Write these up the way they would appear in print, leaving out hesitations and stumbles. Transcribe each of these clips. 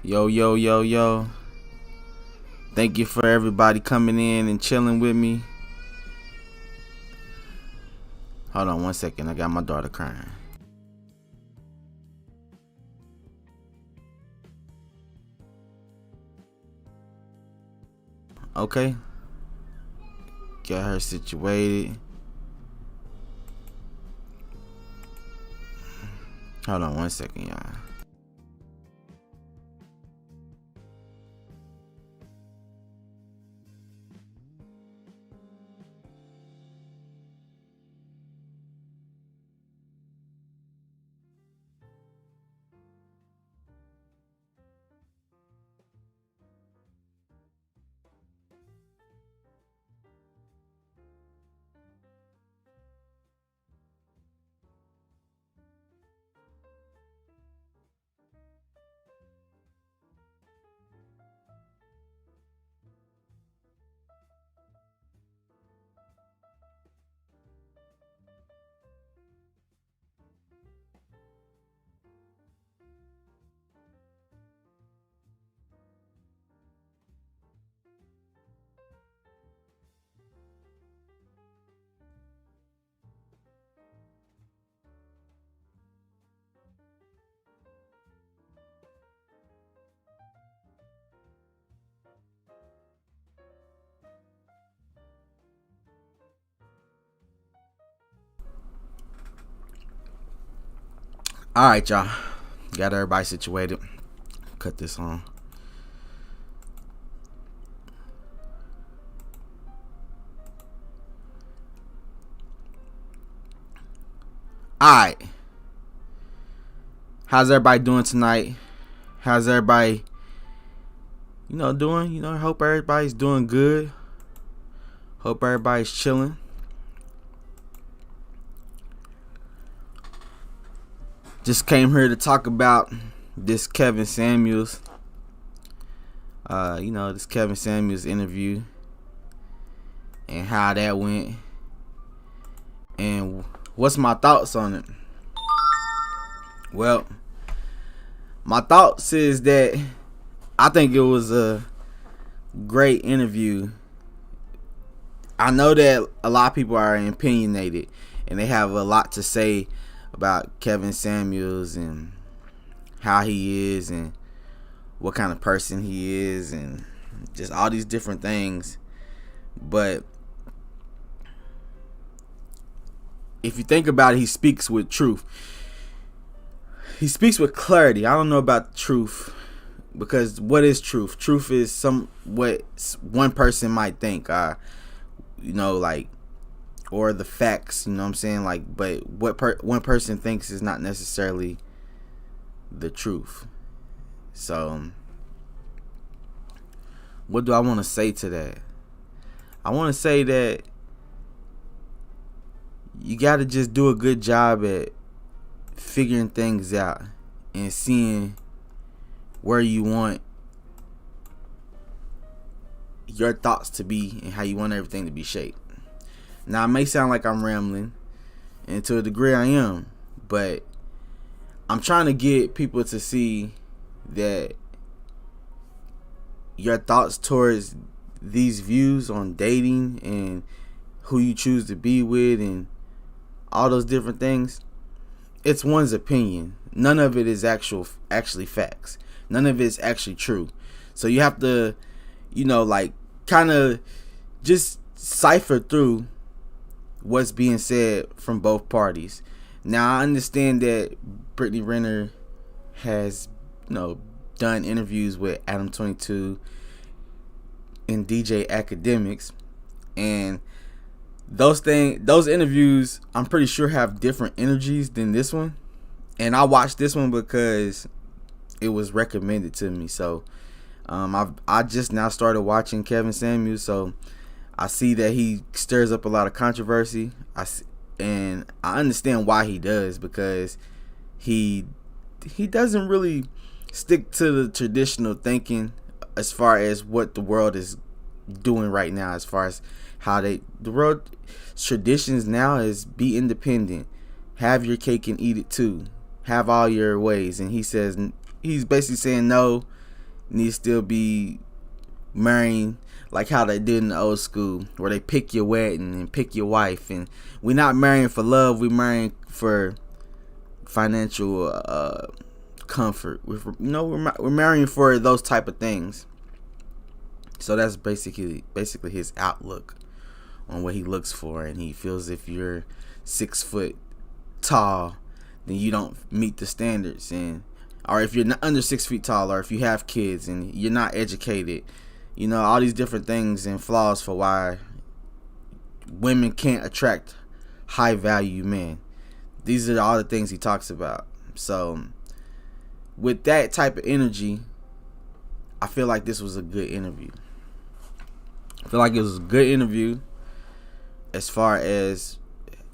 Yo, yo, yo, yo. Thank you for everybody coming in and chilling with me. Hold on 1 second. I got my daughter crying. Okay. Get her situated. Hold on 1 second, y'all. Alright, y'all. Got everybody situated. Cut this on. Alright. How's everybody doing tonight? How's everybody, doing? Hope everybody's doing good. Hope everybody's chilling. Just came here to talk about this Kevin Samuels. This Kevin Samuels interview and how that went and what's my thoughts on it. Well, my thoughts is that I think it was a great interview. I know that a lot of people are opinionated and they have a lot to say about Kevin Samuels and how he is and what kind of person he is and just all these different things. But if you think about it, he speaks with truth. He speaks with clarity. I don't know about truth, because what is truth? Truth is what one person might think, or the facts. You know what I'm saying? But what one person thinks is not necessarily the truth. So, what do I want to say to that? I want to say that you got to just do a good job at figuring things out and seeing where you want your thoughts to be and how you want everything to be shaped. Now, it may sound like I'm rambling, and to a degree I am, but I'm trying to get people to see that your thoughts towards these views on dating and who you choose to be with and all those different things, it's one's opinion. None of it is actually facts. None of it is actually true. So you have to, kind of just cipher through what's being said from both parties. Now, I understand that Brittany Renner has, done interviews with Adam 22 and DJ Academics, and those interviews, I'm pretty sure, have different energies than this one. And I watched this one because it was recommended to me. So I just now started watching Kevin Samuels, so I see that he stirs up a lot of controversy. And I understand why he does, because he doesn't really stick to the traditional thinking as far as what the world is doing right now, as far as how the world traditions now is be independent, have your cake and eat it too, have all your ways. And he's basically saying no, need to still be marrying like how they did in the old school, where they pick your wedding and pick your wife, and we're not marrying for love, we're marrying for financial comfort. We're marrying for those type of things. So that's basically his outlook on what he looks for, and he feels if you're 6 foot tall, then you don't meet the standards, and or if you're not under 6 feet tall, or if you have kids and you're not educated, all these different things and flaws for why women can't attract high value men. These are all the things he talks about. So with that type of energy, I feel like this was a good interview. I feel like it was a good interview as far as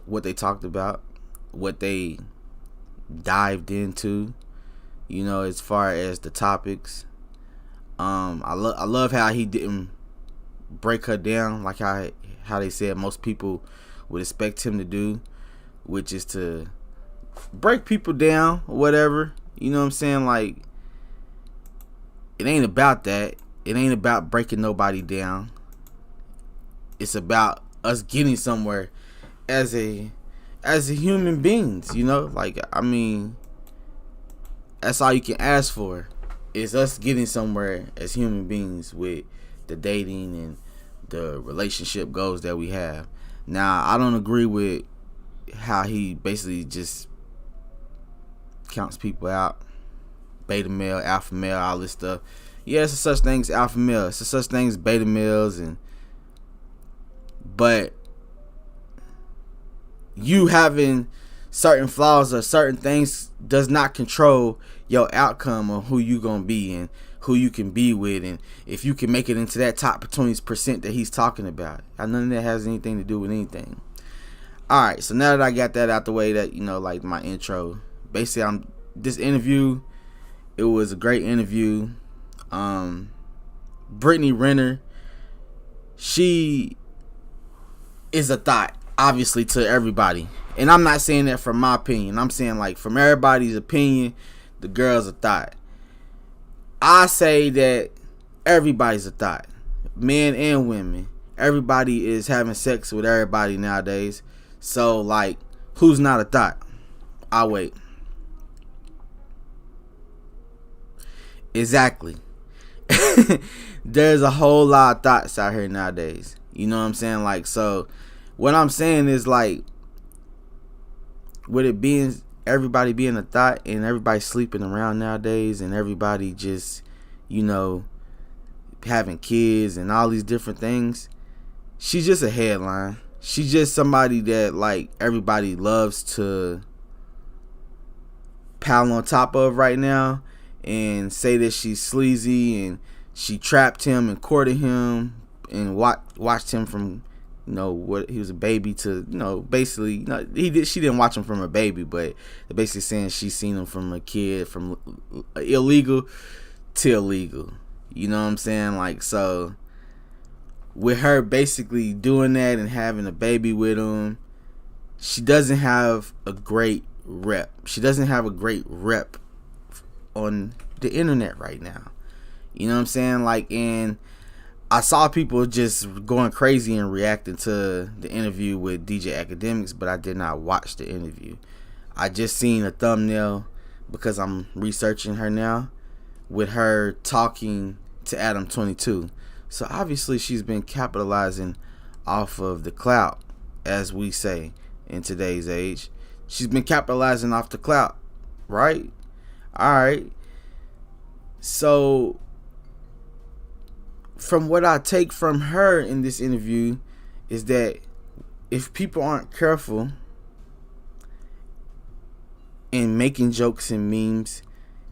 what they talked about, what they dived into, as far as the topics. I love how he didn't break her down like how they said most people would expect him to do, which is to break people down or whatever. You know what I'm saying? Like, it ain't about that. It ain't about breaking nobody down. It's about us getting somewhere as a human beings, Like, I mean, that's all you can ask for, is us getting somewhere as human beings with the dating and the relationship goals that we have. Now, I don't agree with how he basically just counts people out. Beta male, alpha male, all this stuff. Yeah, it's a such thing as alpha male. It's a such thing as beta males, but you having certain flaws or certain things does not control your outcome of who you gonna be and who you can be with, and if you can make it into that top 20% that he's talking about. None of that has anything to do with anything. Alright, so now that I got that out the way, that like my intro, basically this interview, it was a great interview. Brittany Renner, she is a thought, obviously, to everybody. And I'm not saying that from my opinion. I'm saying, like, from everybody's opinion, the girl's a thought. I say that everybody's a thought. Men and women. Everybody is having sex with everybody nowadays. So, like, who's not a thought? I'll wait. Exactly. There's a whole lot of thoughts out here nowadays. You know what I'm saying? Like, so what I'm saying is, like, with it being everybody being a thought and everybody sleeping around nowadays and everybody just, having kids and all these different things, she's just a headline. She's just somebody that, like, everybody loves to pile on top of right now and say that she's sleazy and she trapped him and courted him and watched him from, what he was a baby to, basically, she didn't watch him from a baby, but they're basically saying she's seen him from a kid, from illegal to illegal. You know what I'm saying? Like, so with her basically doing that and having a baby with him, she doesn't have a great rep. She doesn't have a great rep on the internet right now. You know what I'm saying? Like, and I saw people just going crazy and reacting to the interview with DJ Academics, but I did not watch the interview. I just seen a thumbnail because I'm researching her now, with her talking to Adam 22. So obviously she's been capitalizing off of the clout, as we say in today's age. She's been capitalizing off the clout, right? Alright. So from what I take from her in this interview is that if people aren't careful in making jokes and memes,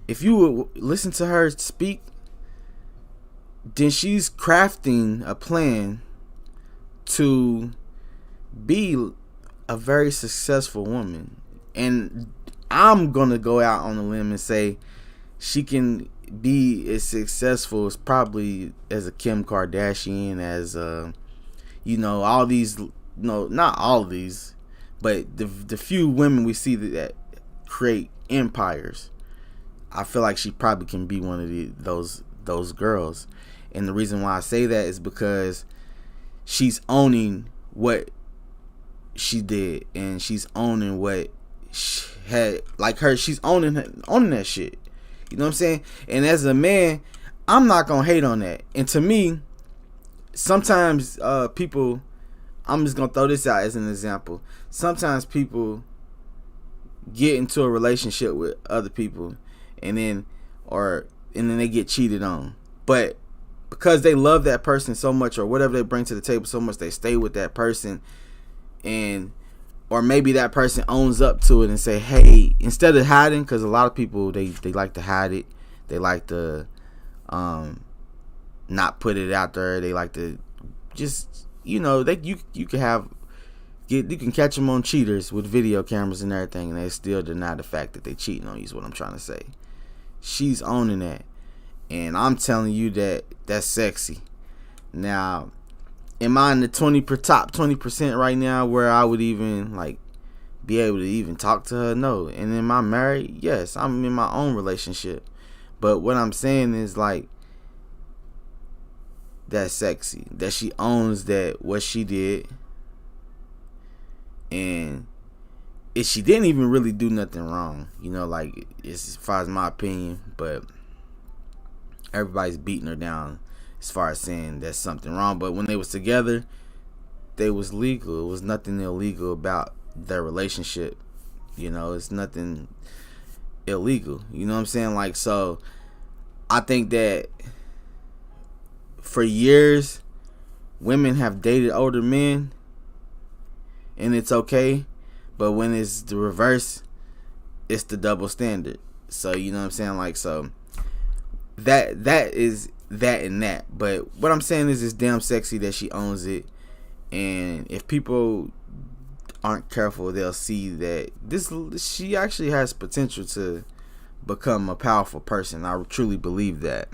if you would listen to her speak, then she's crafting a plan to be a very successful woman. And I'm gonna go out on a limb and say she can be as successful as probably as a Kim Kardashian, as all these, not all of these, but the few women we see that create empires. I feel like she probably can be one of those girls. And the reason why I say that is because she's owning what she did, and she's owning what she had, like her, she's owning that shit. You know what I'm saying? And as a man, I'm not gonna hate on that. And to me, sometimes people, I'm just gonna throw this out as an example. Sometimes people get into a relationship with other people, and then they get cheated on. But because they love that person so much, or whatever they bring to the table so much, they stay with that person. And or maybe that person owns up to it and say, hey, instead of hiding, because a lot of people, they like to hide it, they like to not put it out there, they like to just, you can catch them on cheaters with video cameras and everything, and they still deny the fact that they cheating on you, is what I'm trying to say. She's owning that, and I'm telling you that that's sexy. Now, am I in the top 20% right now where I would even like be able to even talk to her? No. And am I married? Yes, I'm in my own relationship. But what I'm saying is, like, that's sexy. That she owns that what she did, and if she didn't even really do nothing wrong, like, it's, as far as my opinion, but everybody's beating her down as far as saying there's something wrong. But when they was together, they was legal. It was nothing illegal about their relationship. It's nothing illegal. You know what I'm saying? Like, so I think that for years, women have dated older men, and it's okay. But when it's the reverse, it's the double standard. So, you know what I'm saying? Like, so that is that and that. But what I'm saying is, it's damn sexy that she owns it. And if people aren't careful, they'll see that she actually has potential to become a powerful person. I truly believe that.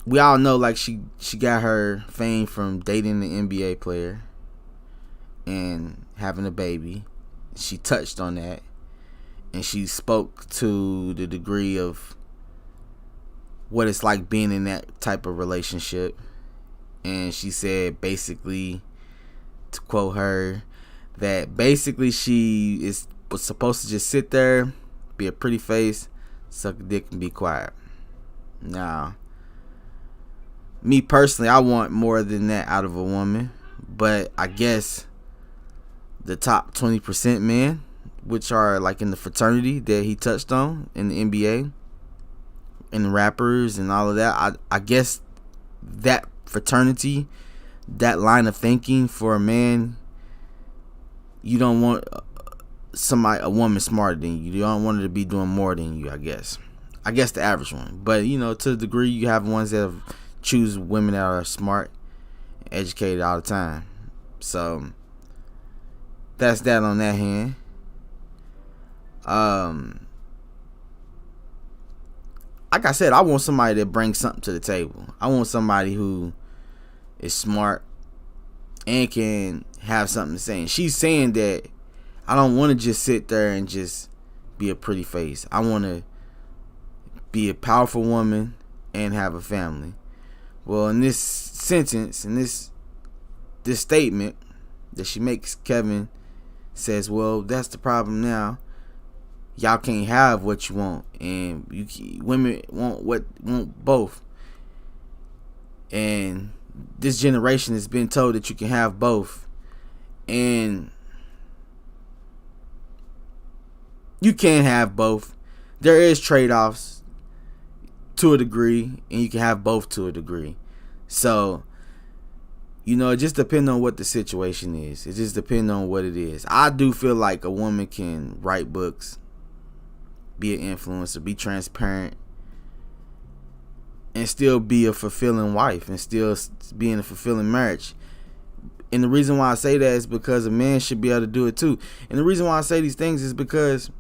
We all know, like, she got her fame from dating the NBA player and having a baby. She touched on that, and she spoke to the degree of what it's like being in that type of relationship. And she said, basically, to quote her, that basically she was supposed to just sit there, be a pretty face, suck a dick, and be quiet. Now, me personally, I want more than that out of a woman. But I guess the top 20% men, which are like in the fraternity that he touched on in the NBA, and the rappers and all of that, I guess that fraternity, that line of thinking for a man, you don't want a woman smarter than you. You don't want her to be doing more than you, I guess the average one. But to the degree, you have ones that choose women that are smart, educated all the time. So that's that on that hand. Like I said, I want somebody that brings something to the table. I want somebody who is smart and can have something to say. And she's saying that I don't want to just sit there and just be a pretty face. I want to be a powerful woman and have a family. Well, in this sentence, in this statement that she makes, Kevin says, well, that's the problem now. Y'all can't have what you want, and women want both. And this generation has been told that you can have both, and you can't have both. There is trade-offs to a degree, and you can have both to a degree. So, it just depends on what the situation is. It just depends on what it is. I do feel like a woman can write books, be an influencer, be transparent, and still be a fulfilling wife, and still be in a fulfilling marriage. And the reason why I say that is because a man should be able to do it too. And the reason why I say these things is because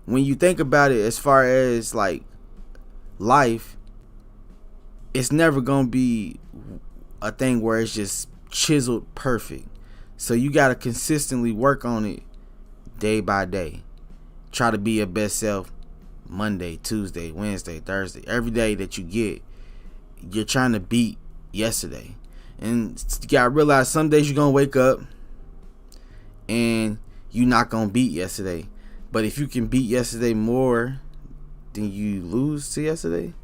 when you think about it, as far as like life, it's never gonna be a thing where it's just chiseled perfect. So you gotta consistently work on it day by day. Try to be your best self Monday, Tuesday, Wednesday, Thursday, every day that you get, you're trying to beat yesterday. And you gotta realize some days you're gonna wake up and you're not gonna beat yesterday. But if you can beat yesterday more than you lose to yesterday,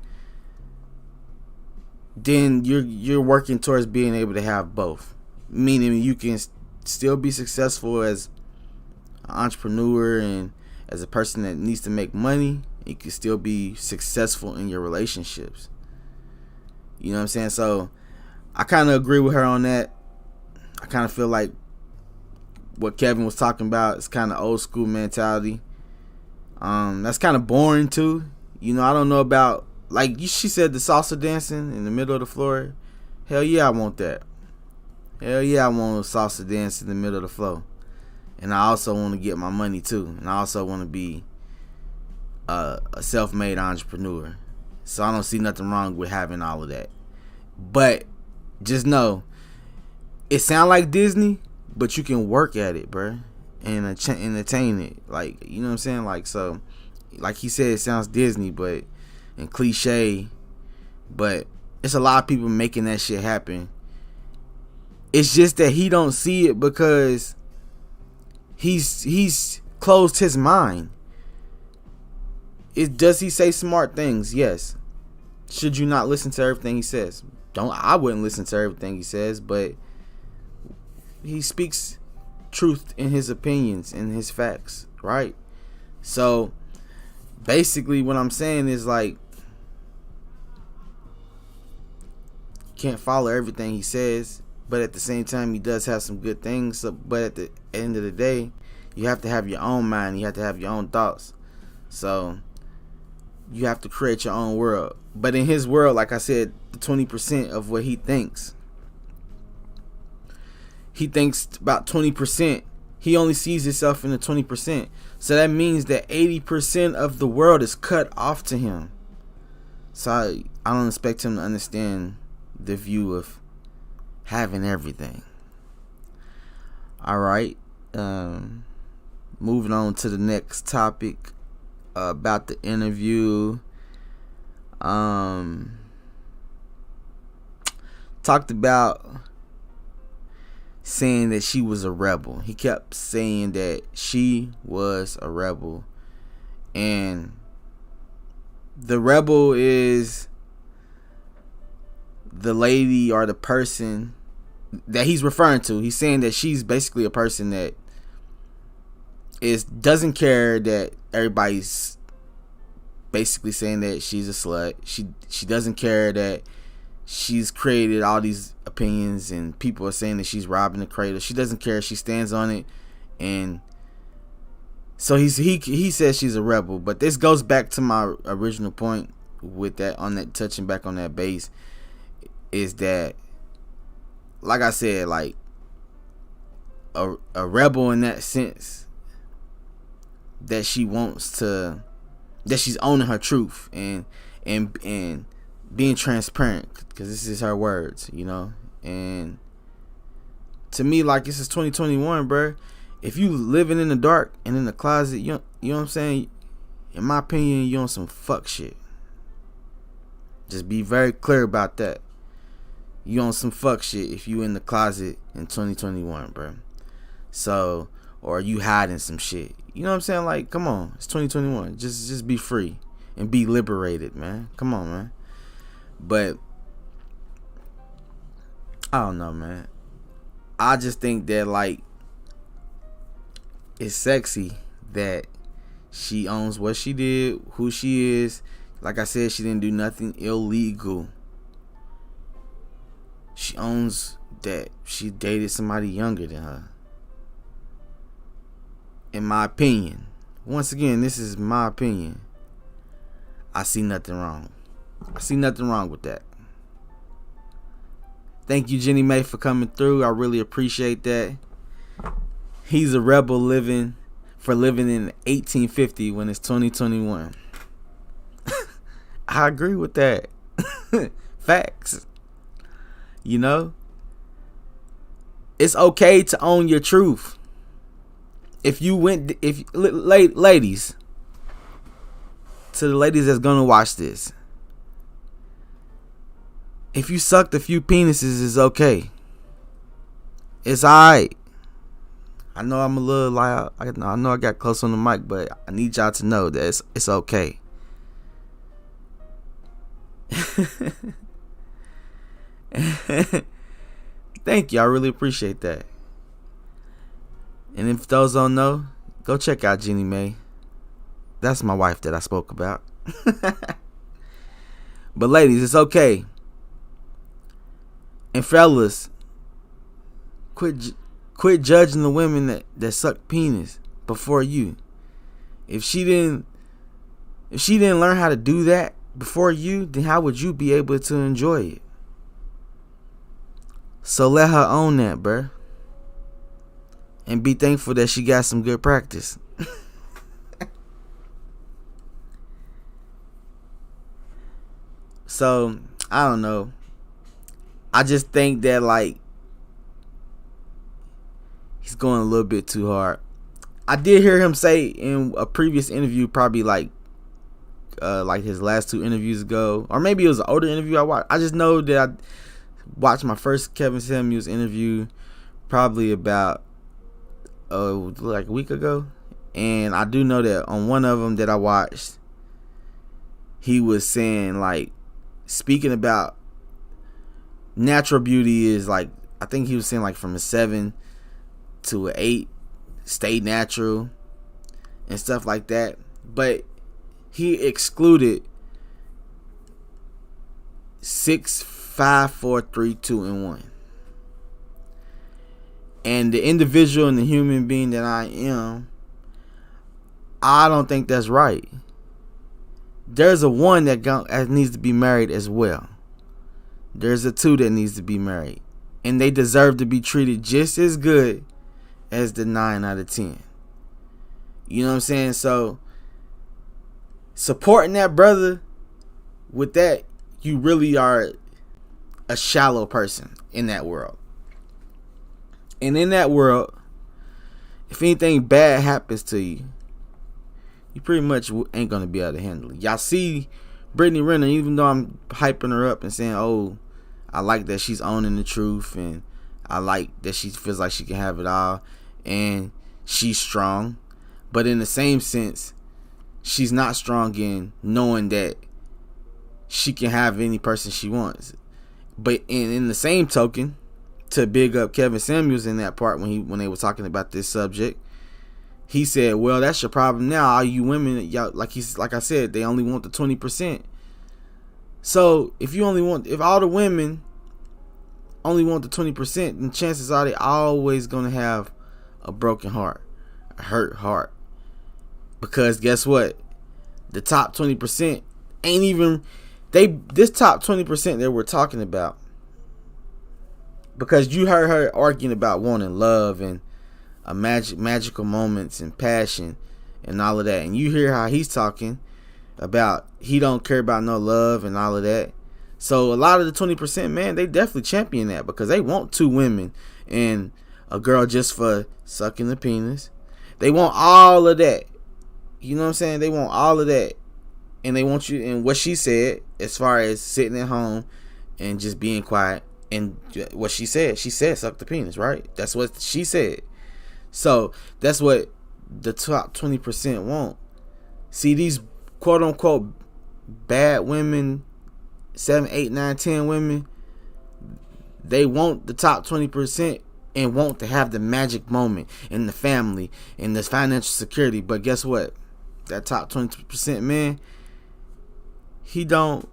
then you're working towards being able to have both. Meaning you can still be successful as an entrepreneur and as a person that needs to make money. You can still be successful in your relationships. You know what I'm saying? So I kind of agree with her on that. I kind of feel like what Kevin was talking about is kind of old school mentality. That's kind of boring too. You know, I don't know about, like she said, the salsa dancing in the middle of the floor. Hell yeah, I want that. Hell yeah, I want a salsa dance in the middle of the floor. And I also want to get my money too. And I also want to be a self-made entrepreneur. So I don't see nothing wrong with having all of that. But just know, it sound like Disney, but you can work at it, bruh, and attain it. Like, you know what I'm saying? Like, so, like he said, it sounds Disney, but and cliche, but it's a lot of people making that shit happen. It's just that he don't see it because he's closed his mind. Does he say smart things? Yes. Should you not listen to everything he says? I wouldn't listen to everything he says, but he speaks truth in his opinions and his facts, right? So basically what I'm saying is, like, can't follow everything he says, but at the same time he does have some good things. But at the end of the day, you have to have your own mind, you have to have your own thoughts. So you have to create your own world. But in his world, like I said, the 20% of what he thinks about 20%. He only sees himself in the 20%. So that means that 80% of the world is cut off to him. So I don't expect him to understand the view of having everything. All right. Moving on to the next topic about the interview. Talked about saying that she was a rebel. He kept saying that she was a rebel. And the rebel is the lady or the person that he's referring to. He's saying that she's basically a person that doesn't care that everybody's basically saying that she's a slut. She doesn't care that she's created all these opinions and people are saying that she's robbing the cradle. She doesn't care. She stands on it. And so he says she's a rebel. But this goes back to my original point with that, on that, touching back on that base, is that, like I said, like a rebel in that sense, that she wants to, that she's owning her truth and being transparent, because this is her words, you know. And to me, like, this is 2021, bro. If you living in the dark and in the closet, you know what I'm saying, in my opinion, you on some fuck shit. Just be very clear about that. You on some fuck shit if you in the closet in 2021, bro. So, or you hiding some shit. You know what I'm saying? Like, come on, it's 2021. Just be free and be liberated, man. Come on, man. But I don't know, man. I just think that, like, it's sexy that she owns what she did, who she is. Like I said, she didn't do nothing illegal. She owns that she dated somebody younger than her. In my opinion. Once again, this is my opinion. I see nothing wrong. I see nothing wrong with that. Thank you, Jenny Mae, for coming through. I really appreciate that. He's a rebel living in 1850 when it's 2021. I agree with that. Facts. You know? It's okay to own your truth. Ladies, to the ladies that's gonna watch this, if you sucked a few penises, it's okay. It's alright. I know I'm a little loud. I know I got close on the mic, but I need y'all to know that it's okay. Thank you. I really appreciate that. And if those don't know, go check out Jenny Mae. That's my wife that I spoke about. But ladies, it's okay. And fellas, quit judging the women that suck penis before you. If she didn't learn how to do that before you, then how would you be able to enjoy it? So let her own that, bruh. And be thankful that she got some good practice. So, I don't know. I just think that, like, he's going a little bit too hard. I did hear him say in a previous interview, probably like his last 2 interviews ago, or maybe it was an older interview I watched. I just know that I watched my first Kevin Samuels interview probably about like a week ago, and I do know that on one of them that I watched, he was saying, like, speaking about natural beauty is like, I think he was saying like from a 7 to an 8, stay natural and stuff like that, but he excluded 6, 5, 4, 3, 2, and 1. And the individual and the human being that I am, I don't think that's right. There's a 1 that needs to be married as well. There's a 2 that needs to be married. And they deserve to be treated just as good as the 9 out of 10. You know what I'm saying? So, supporting that brother with that, you really are a shallow person in that world. And in that world, if anything bad happens to you, you pretty much ain't going to be able to handle it. Y'all see Brittany Renner, even though I'm hyping her up and saying, oh, I like that she's owning the truth, and I like that she feels like she can have it all, and she's strong. But in the same sense, she's not strong in knowing that she can have any person she wants. But in the same token, to big up Kevin Samuels in that part when they were talking about this subject, he said, well, that's your problem now. All you women, y'all, like I said, they only want the 20%. So if all the women only want the 20%, then chances are they always gonna have a broken heart, a hurt heart. Because guess what? The top 20% ain't even this top 20% that we're talking about. Because you heard her arguing about wanting love and magical moments and passion and all of that, and you hear how he's talking about he don't care about no love and all of that. So a lot of the 20%, man, they definitely champion that because they want 2 women and a girl just for sucking the penis. They want all of that. You know what I'm saying? They want all of that, and they want you. And what she said, as far as sitting at home and just being quiet, and what she said suck the penis, right? That's what she said. So that's what the top 20% want. See, these quote unquote bad women, 7, 8, 9, 10 women, they want the top 20% and want to have the magic moment in the family and this financial security. But guess what? That top 20% man, he don't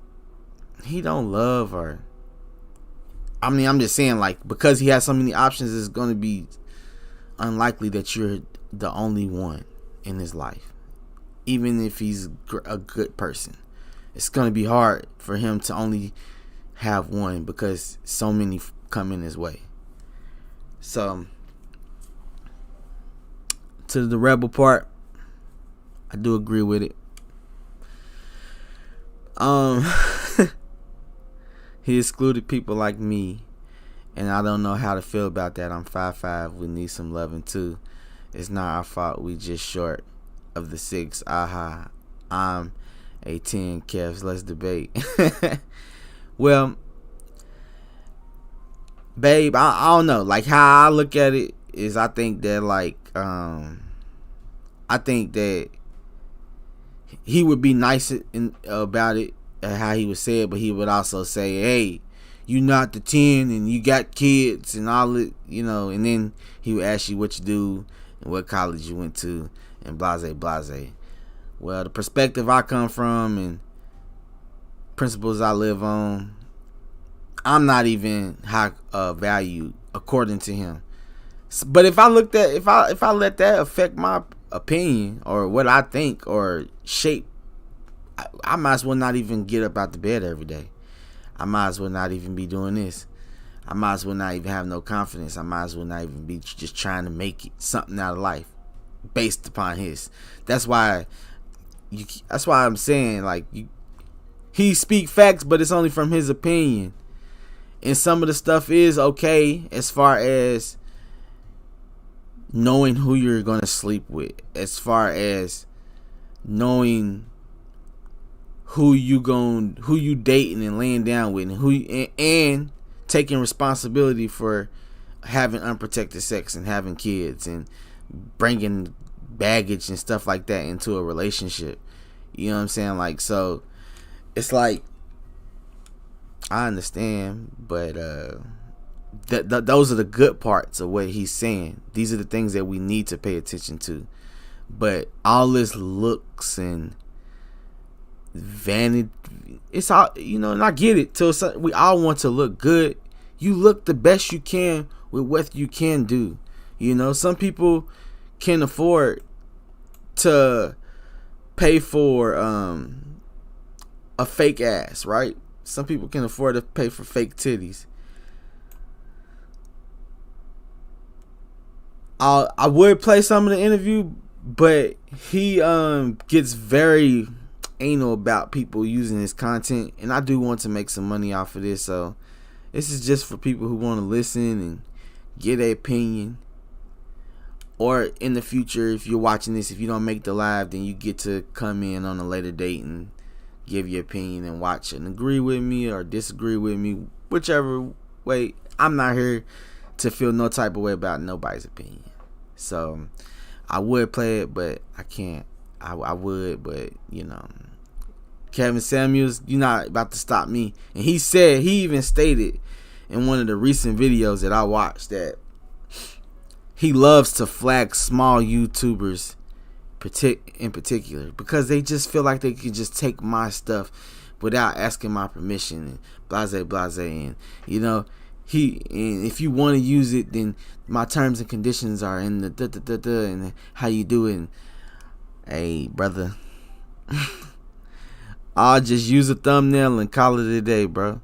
love her. I mean, I'm just saying, like, because he has so many options, it's going to be unlikely that you're the only one in his life. Even if he's a good person, it's going to be hard for him to only have one because so many come in his way. So, to the rebel part, I do agree with it. He excluded people like me, and I don't know how to feel about that. I'm 5'5". We need some loving too. It's not our fault. We just short of the 6. Aha. I'm A 10, Kevs, let's debate. Well, babe, I don't know. Like, how I look at it is, I think that, like, I think that he would be nice about it, how he would say it, but he would also say, hey, you not the 10 and you got kids and all it, and then he would ask you what you do and what college you went to and blase blase. Well, the perspective I come from and principles I live on, I'm not even high value according to him. But if I let that affect my opinion or what I think or shape, I might as well not even get up out the bed every day. I might as well not even be doing this. I might as well not even have no confidence. I might as well not even be just trying to make something out of life based upon his. That's why I'm saying, like, he speak facts, but it's only from his opinion. And some of the stuff is okay as far as knowing who you're gonna sleep with, as far as knowing who you dating and laying down with, and taking responsibility for having unprotected sex and having kids and bringing baggage and stuff like that into a relationship. You know what I'm saying? Like, so it's like, I understand, but those are the good parts of what he's saying. These are the things that we need to pay attention to. But all this looks and vanity, it's all, and I get it. We all want to look good. You look the best you can with what you can do. Some people can afford to pay for a fake ass, right? Some people can afford to pay for fake titties. I would play some of the interview, but he gets very anal about people using his content, and I do want to make some money off of this, so this is just for people who want to listen and get an opinion. Or in the future, if you're watching this, if you don't make the live, then you get to come in on a later date and give your opinion and watch and agree with me or disagree with me, whichever way. I'm not here to feel no type of way about nobody's opinion. So I would play it, but I can't. I would, but Kevin Samuels, you're not about to stop me. And he even stated in one of the recent videos that I watched that he loves to flag small YouTubers in particular, because they just feel like they can just take my stuff without asking my permission and blase, and and if you want to use it, then my terms and conditions are in the and how you do it. And, hey, brother, I'll just use a thumbnail and call it a day, bro.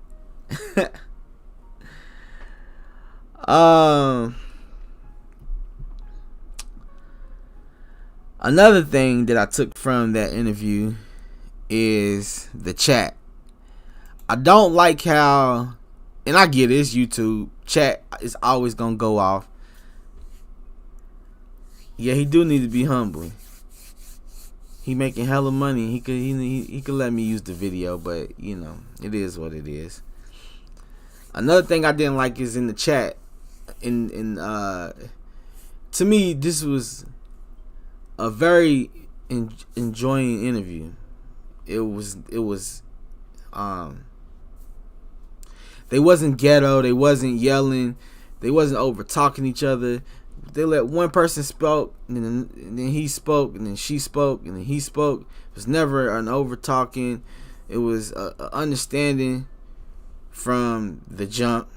Another thing that I took from that interview is the chat. I don't like how, and I get it, it's YouTube, chat is always gonna go off. Yeah, he do need to be humble. He making hella money. He could let me use the video, but it is what it is. Another thing I didn't like is in the chat. To me, this was a very enjoying interview. It was they wasn't ghetto, they wasn't yelling, they wasn't over talking each other. They let one person spoke, and then he spoke, and then she spoke, and then he spoke. It was never an over talking. It was a understanding from the jump,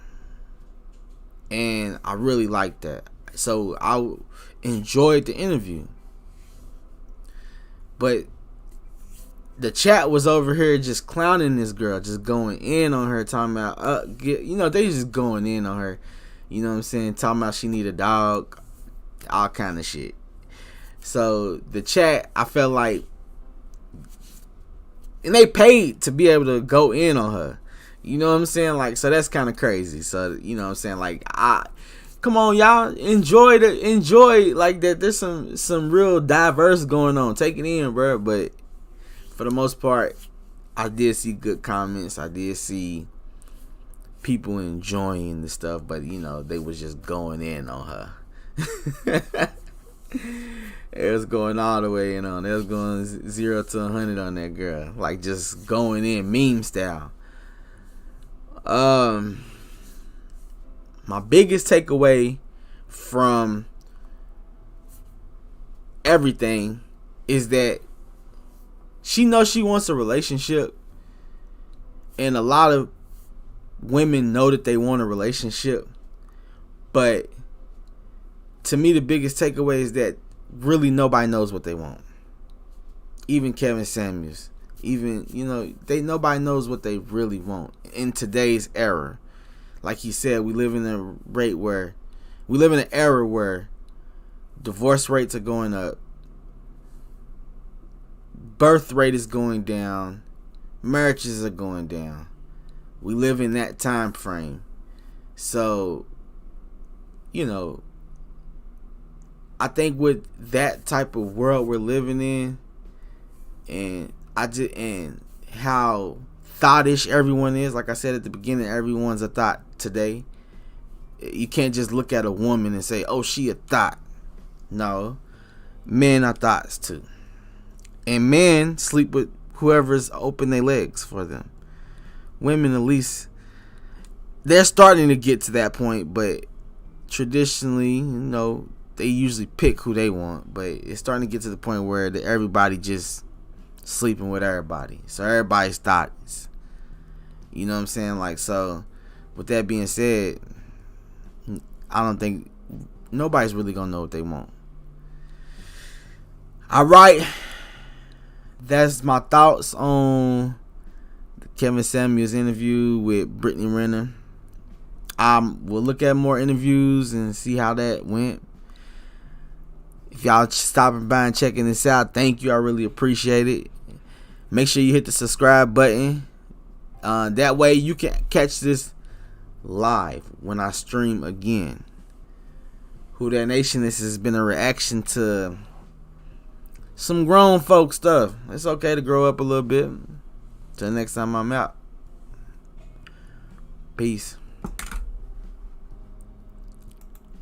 and I really liked that. So I enjoyed the interview. But the chat was over here just clowning this girl, just going in on her, talking about, they just going in on her. You know what I'm saying? Talking about she need a dog, all kind of shit. So the chat, I felt like, and they paid to be able to go in on her. You know what I'm saying? Like, so that's kind of crazy. So, you know what I'm saying? Like, come on, y'all, enjoy like that. There's some real diverse going on. Take it in, bro. But for the most part, I did see good comments. I did see people enjoying the stuff, but they was just going in on her. It was going all the way in on. It was going 0 to 100 on that girl, like just going in meme style. My biggest takeaway from everything is that she knows she wants a relationship, and a lot of women know that they want a relationship, but to me the biggest takeaway is that really nobody knows what they want. Even Kevin Samuels, nobody knows what they really want in today's era. Like he said, we live in an era where divorce rates are going up, birth rate is going down, marriages are going down. We live in that time frame. So, I think with that type of world we're living in, and how thoughtish everyone is, like I said at the beginning, everyone's a thought today. You can't just look at a woman and say, "Oh, she a thought." No, men are thoughts too, and men sleep with whoever's open their legs for them. Women, at least, they're starting to get to that point, but traditionally, they usually pick who they want. But it's starting to get to the point where everybody just sleeping with everybody, so everybody's thoughts. You know what I'm saying? Like, so with that being said, I don't think nobody's really gonna know what they want. All right, that's my thoughts on the Kevin Samuels interview with Brittany Renner. We'll look at more interviews and see how that went. If y'all stopping by and checking this out, thank you. I really appreciate it. Make sure you hit the subscribe button. That way you can catch this live when I stream again. Who That Nation, this has been a reaction to some grown folk stuff. It's okay to grow up a little bit. Till next time I'm out. Peace.